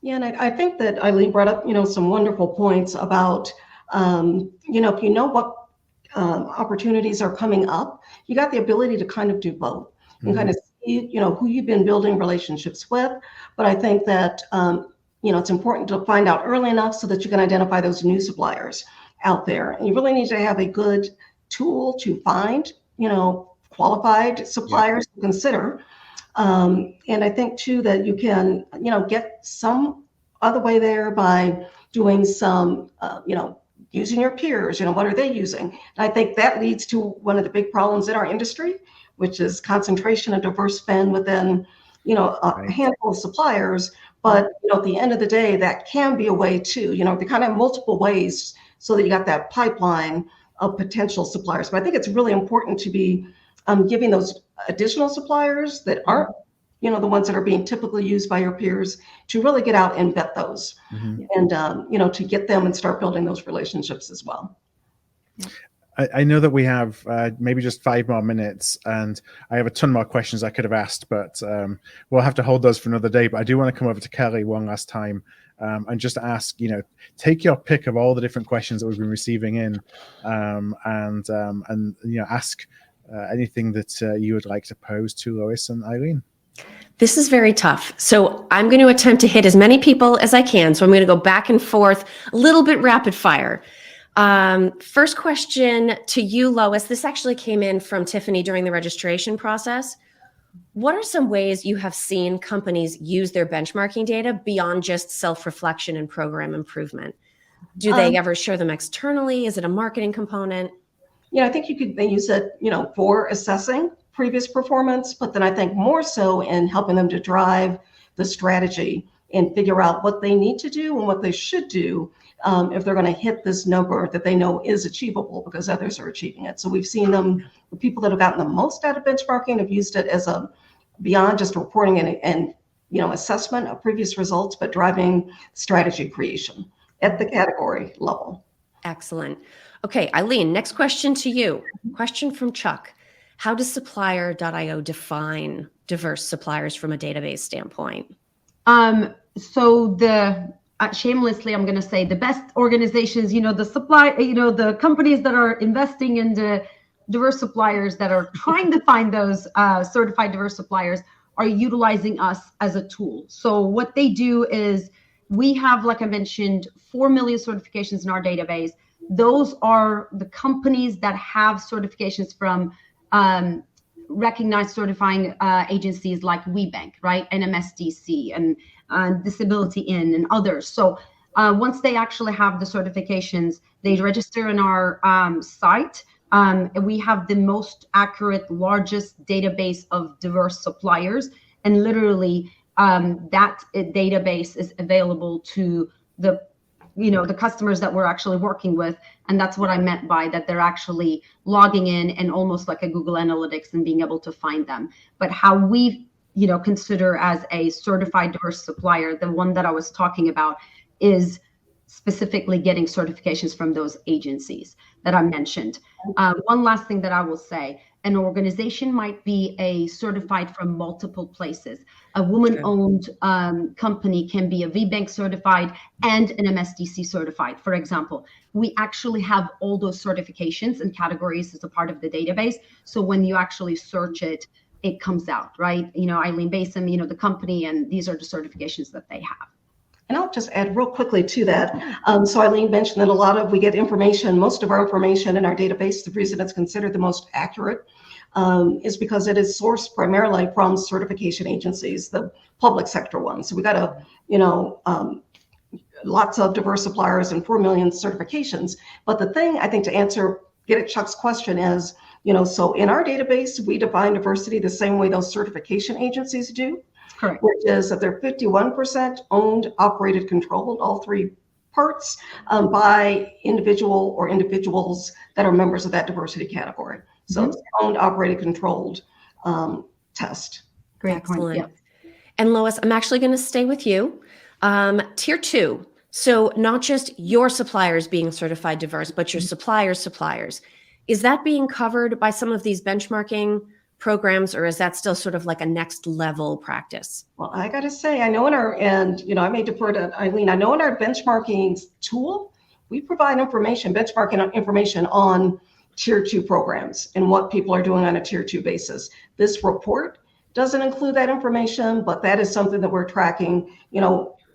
Yeah, and I think that Aylin brought up, some wonderful points about, if you know what opportunities are coming up, you got the ability to kind of do both and kind of see, who you've been building relationships with. But I think that, it's important to find out early enough so that you can identify those new suppliers out there. And you really need to have a good tool to find, qualified suppliers to consider. And I think too that you can, get some other way there by doing some, using your peers, what are they using? And I think that leads to one of the big problems in our industry, which is concentration of diverse spend within, a handful of suppliers. But, at the end of the day, that can be a way too, to kind of have multiple ways so that you got that pipeline of potential suppliers. But I think it's really important to be giving those additional suppliers that aren't, the ones that are being typically used by your peers to really get out and vet those and, to get them and start building those relationships as well. I know that we have maybe just 5 more minutes, and I have a ton more questions I could have asked, but we'll have to hold those for another day. But I do want to come over to Kelly one last time and just ask, take your pick of all the different questions that we've been receiving in, and ask anything that you would like to pose to Lois and Aylin. This is very tough. So I'm going to attempt to hit as many people as I can. So I'm going to go back and forth, a little bit rapid fire. First question to you, Lois. This actually came in from Tiffany during the registration process. What are some ways you have seen companies use their benchmarking data beyond just self-reflection and program improvement? Do they ever share them externally? Is it a marketing component? I think they use it, for assessing previous performance, but then I think more so in helping them to drive the strategy and figure out what they need to do and what they should do if they're going to hit this number that they know is achievable because others are achieving it. So we've seen them, the people that have gotten the most out of benchmarking have used it as a beyond just reporting and assessment of previous results, but driving strategy creation at the category level. Excellent. Okay, Aylin, next question to you. Question from Chuck. How does Supplier.io define diverse suppliers from a database standpoint? So shamelessly, I'm going to say the best organizations, the companies that are investing in the diverse suppliers that are trying to find those certified diverse suppliers are utilizing us as a tool. So what they do is we have, like I mentioned, 4 million certifications in our database. Those are the companies that have certifications from recognized certifying agencies like WeBank, right? NMSDC and Disability In and others. So once they actually have the certifications, they register in our site. And we have the most accurate, largest database of diverse suppliers. And literally that database is available to the the customers that we're actually working with. And that's what I meant by that they're actually logging in and almost like a Google Analytics and being able to find them. But how we, consider as a certified diverse supplier, the one that I was talking about is specifically getting certifications from those agencies that I mentioned. One last thing that I will say, an organization might be certified from multiple places. A woman-owned company can be a VBank certified and an MSDC certified, for example. We actually have all those certifications and categories as a part of the database. So when you actually search it, it comes out, right? Aylin Basom, the company, and these are the certifications that they have. And I'll just add real quickly to that. So Aylin mentioned that we get information, most of our information in our database, the reason it's considered the most accurate is because it is sourced primarily from certification agencies, the public sector ones. So we got lots of diverse suppliers and 4 million certifications. But the thing I think to get at Chuck's question is, so in our database, we define diversity the same way those certification agencies do. Correct. Which is that they're 51% owned, operated, controlled, all three parts by individual or individuals that are members of that diversity category. So it's owned, operated, controlled test. Great. Excellent. Point. Yeah. And Lois, I'm actually going to stay with you. Tier 2. So not just your suppliers being certified diverse, but your suppliers. Is that being covered by some of these benchmarking programs, or is that still sort of like a next level practice? Well, I got to say, I know I may defer to Aylin, I know in our benchmarking tool, we provide benchmarking information on tier 2 programs and what people are doing on a tier 2 basis. This report doesn't include that information, but that is something that we're tracking,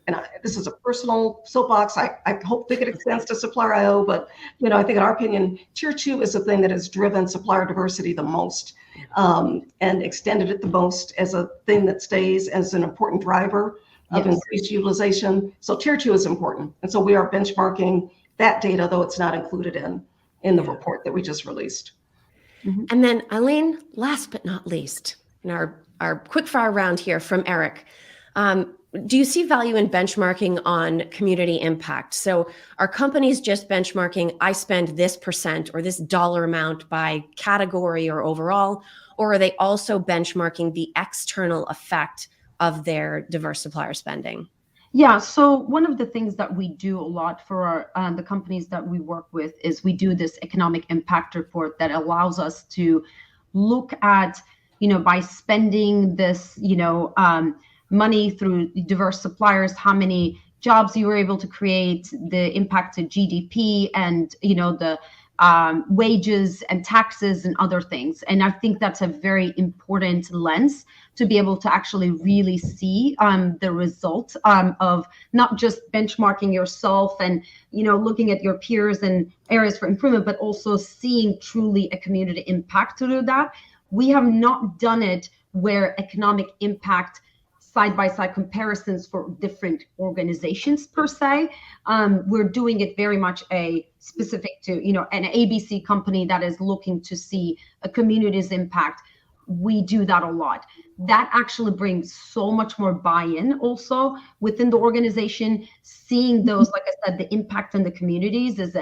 and this is a personal soapbox. I hope that it extends to Supplier.io, but I think in our opinion, tier 2 is the thing that has driven supplier diversity the most and extended it the most as a thing that stays as an important driver of increased utilization. So tier 2 is important. And so we are benchmarking that data, though it's not included in the report that we just released. Mm-hmm. And then Aylin, last but not least, in our quick fire round here from Eric, do you see value in benchmarking on community impact? So are companies just benchmarking, I spend this % or this dollar amount by category or overall, or are they also benchmarking the external effect of their diverse supplier spending? Yeah, so one of the things that we do a lot for the companies that we work with is we do this economic impact report that allows us to look at, by spending this, money through diverse suppliers, how many jobs you were able to create, the impact to GDP, and the wages and taxes and other things. And I think that's a very important lens to be able to actually really see the result of not just benchmarking yourself and looking at your peers and areas for improvement, but also seeing truly a community impact to do that. We have not done it where economic impact side-by-side comparisons for different organizations per se. We're doing it very much specific to, an ABC company that is looking to see a community's impact. We do that a lot. That actually brings so much more buy-in also within the organization. Seeing those, like I said, the impact on the communities is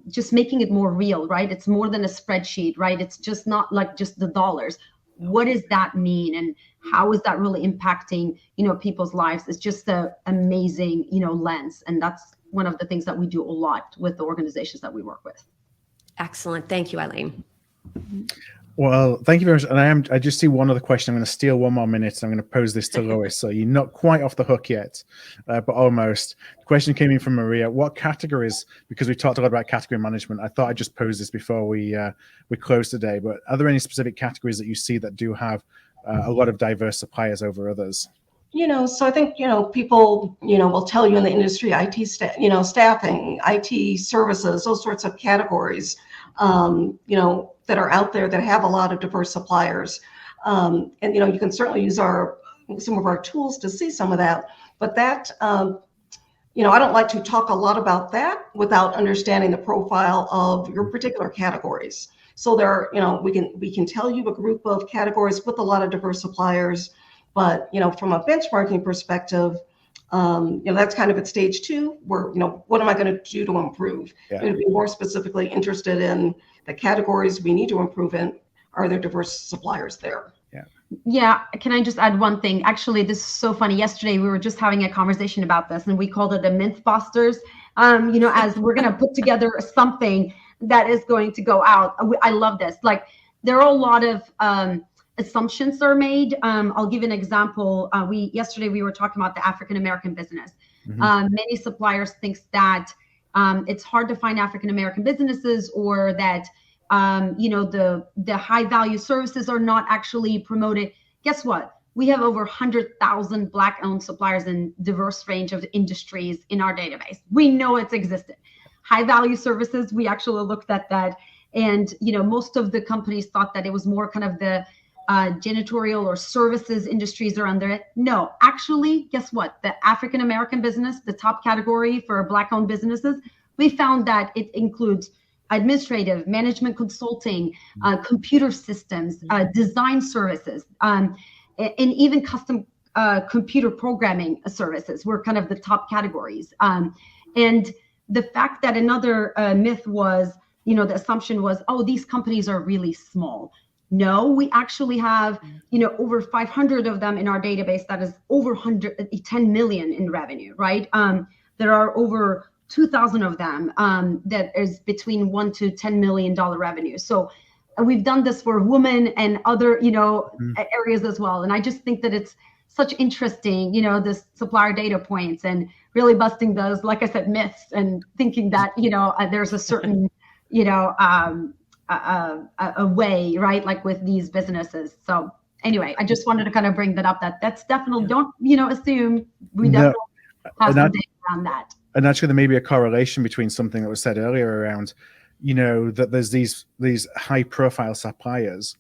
just making it more real, right? It's more than a spreadsheet, right? It's just not like just the dollars. What does that mean? And how is that really impacting, people's lives? It's just an amazing, lens. And that's one of the things that we do a lot with the organizations that we work with. Excellent. Thank you, Aylin. Well, thank you very much. And I just see one other question. I'm going to steal 1 more minute. I'm going to pose this to Lois. So you're not quite off the hook yet, but almost. The question came in from Maria. What categories, because we talked a lot about category management, I thought I'd just pose this before we close today, but are there any specific categories that you see that do have a lot of diverse suppliers over others? So I think, people, will tell you in the industry, IT, staffing, IT services, those sorts of categories, that are out there that have a lot of diverse suppliers. And, you can certainly use some of our tools to see some of that, but that, I don't like to talk a lot about that without understanding the profile of your particular categories. So there, we can tell you a group of categories with a lot of diverse suppliers, but, from a benchmarking perspective, That's kind of at stage 2 where, what am I going to do to improve? Yeah. I'm going to be more specifically interested in the categories we need to improve in. Are there diverse suppliers there? Yeah. Can I just add one thing? Actually, this is so funny. Yesterday, we were just having a conversation about this, and we called it the Mythbusters. As we're going to put together something that is going to go out. I love this. Like, there are a lot of assumptions are made. I'll give an example. Yesterday we were talking about the African American business. Many suppliers think that it's hard to find African American businesses, or that the high value services are not actually promoted. Guess what? We have over 100,000 Black owned suppliers in diverse range of industries in our database. We know it's existed. High value services, we actually looked at that. And, most of the companies thought that it was more kind of the janitorial or services industries are under it. No, actually, guess what? The African American business, the top category for Black owned businesses, we found that it includes administrative, management consulting, computer systems, design services, and even custom computer programming services were kind of the top categories. And the fact that another myth was, the assumption was, oh, these companies are really small. No, we actually have, over 500 of them in our database that is over 10 million in revenue, right? There are over 2,000 of them that is between $1 to $10 million revenue. So we've done this for women and other, areas as well. And I just think that it's such interesting, this supplier data points and really busting those, like I said, myths, and thinking that, there's a certain, a way, right? Like with these businesses. So anyway, I just wanted to kind of bring that up. That's definitely, don't, assume we definitely have some data around that. And actually, there may be a correlation between something that was said earlier around, that there's these high profile suppliers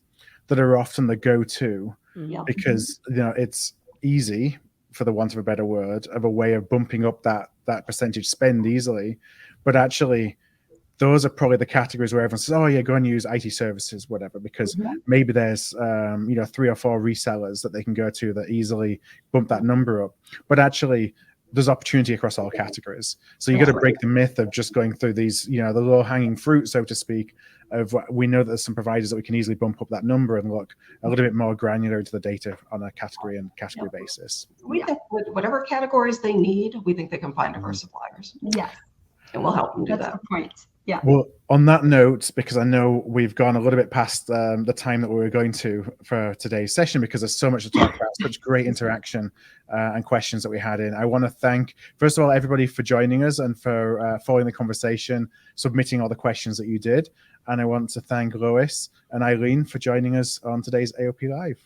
that are often the go-to because, it's easy, for the want of a better word, of a way of bumping up that percentage spend easily. But actually, those are probably the categories where everyone says, oh yeah, go and use IT services, whatever, because maybe there's, 3 or 4 resellers that they can go to that easily bump that number up. But actually, there's opportunity across all categories. So you got to break the myth of just going through these, the low hanging fruit, so to speak, of we know that there's some providers that we can easily bump up that number and look a little bit more granular into the data on a category basis. We think with whatever categories they need, we think they can find diverse suppliers. Yes. And we'll help them do That's that. the point. Yeah. Well, on that note, because I know we've gone a little bit past the time that we were going to for today's session, because there's so much to talk about, such great interaction and questions that we had in. I want to thank, first of all, everybody for joining us and for following the conversation, submitting all the questions that you did. And I want to thank Lois and Aylin for joining us on today's AOP Live.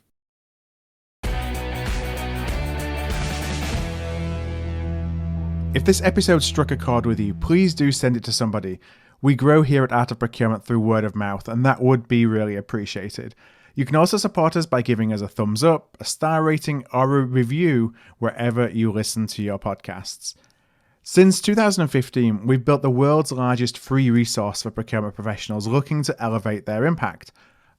If this episode struck a chord with you, please do send it to somebody. We grow here at Art of Procurement through word of mouth, and that would be really appreciated. You can also support us by giving us a thumbs up, a star rating, or a review wherever you listen to your podcasts. Since 2015, we've built the world's largest free resource for procurement professionals looking to elevate their impact.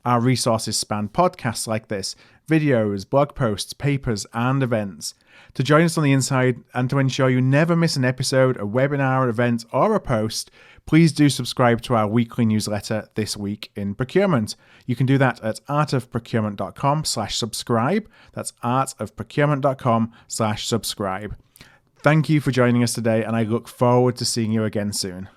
Our resources span podcasts like this, videos, blog posts, papers, and events. To join us on the inside and to ensure you never miss an episode, a webinar, event, or a post, please do subscribe to our weekly newsletter, This Week in Procurement. You can do that at artofprocurement.com/subscribe. That's artofprocurement.com/subscribe. Thank you for joining us today, and I look forward to seeing you again soon.